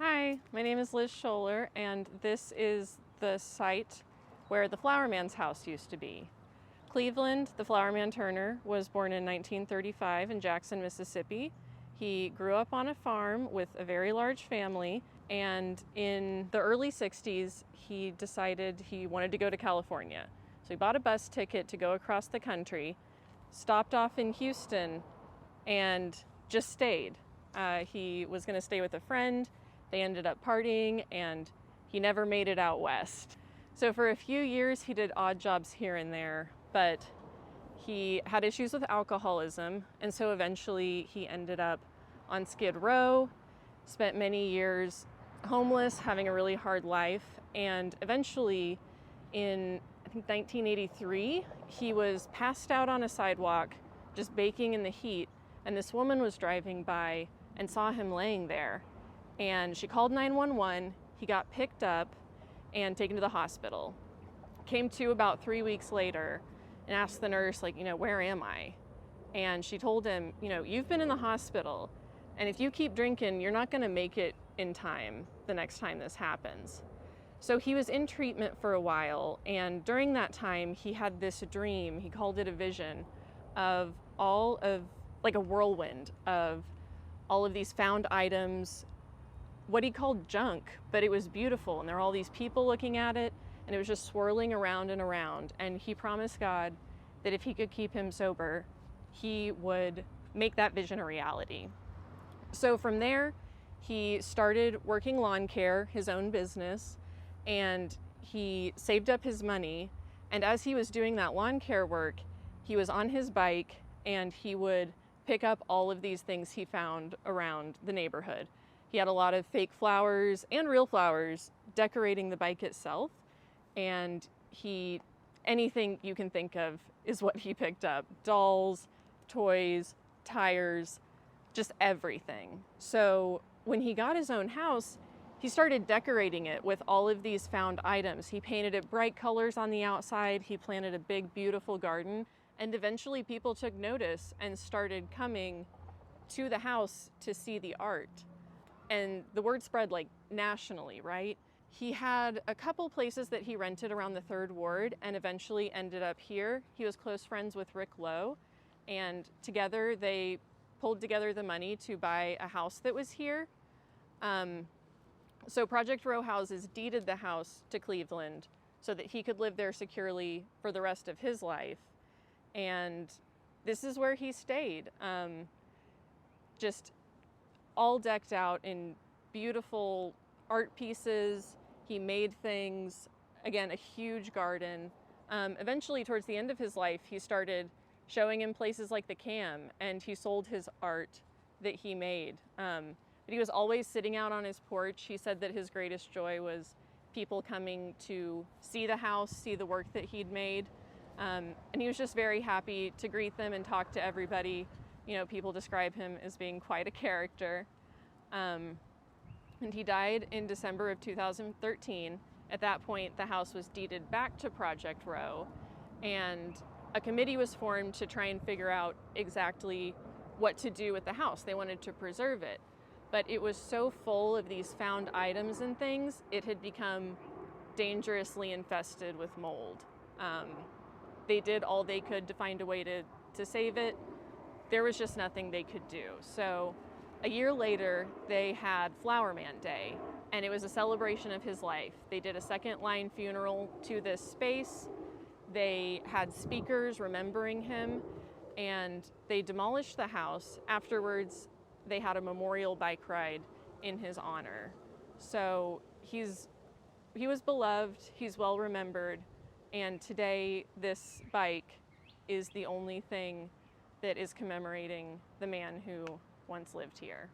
Hi, my name is Liz Scholler, and this is the site where the Flower Man's house used to be. Cleveland, the Flower Man Turner, was born in 1935 in Jackson, Mississippi. He grew up on a farm with a very large family, and in the early 60s, he decided he wanted to go to California. So he bought a bus ticket to go across the country, stopped off in Houston, and just stayed. He was going to stay with a friend. They ended up partying, and he never made it out west. So for a few years, he did odd jobs here and there, but he had issues with alcoholism, and so eventually he ended up on Skid Row, spent many years homeless, having a really hard life, and eventually in, I think, 1983, he was passed out on a sidewalk, just baking in the heat, and this woman was driving by and saw him laying there. And she called 911, he got picked up and taken to the hospital. Came to about 3 weeks later and asked the nurse, where am I? And she told him, you've been in the hospital, and if you keep drinking, you're not gonna make it in time the next time this happens. So he was in treatment for a while, and during that time, he had this dream, he called it a vision, of like a whirlwind of all of these found items, what he called junk, but it was beautiful, and there were all these people looking at it, and it was just swirling around and around. And he promised God that if he could keep him sober, he would make that vision a reality. So from there, he started working lawn care, his own business, and he saved up his money. And as he was doing that lawn care work, he was on his bike, and he would pick up all of these things he found around the neighborhood. He had a lot of fake flowers and real flowers decorating the bike itself, and anything you can think of is what he picked up. Dolls, toys, tires, just everything. So when he got his own house, he started decorating it with all of these found items. He painted it bright colors on the outside, he planted a big, beautiful garden, and eventually people took notice and started coming to the house to see the art. And the word spread nationally, right? He had a couple places that he rented around the Third Ward and eventually ended up here. He was close friends with Rick Lowe, and together they pulled together the money to buy a house that was here. So Project Row Houses deeded the house to Cleveland so that he could live there securely for the rest of his life. And this is where he stayed. Just all decked out in beautiful art pieces. He made things, again, a huge garden. Eventually, towards the end of his life, he started showing in places like the Cam, and he sold his art that he made. But he was always sitting out on his porch. He said that his greatest joy was people coming to see the house, see the work that he'd made. And he was just very happy to greet them and talk to everybody. People describe him as being quite a character. And he died in December of 2013. At that point, the house was deeded back to Project Row, and a committee was formed to try and figure out exactly what to do with the house. They wanted to preserve it, but it was so full of these found items and things, it had become dangerously infested with mold. They did all they could to find a way to save it. There was just nothing they could do. So a year later, they had Flower Man Day, and it was a celebration of his life. They did a second line funeral to this space. They had speakers remembering him, and they demolished the house. Afterwards, they had a memorial bike ride in his honor. So he was beloved, he's well remembered, and today this bike is the only thing that is commemorating the man who once lived here.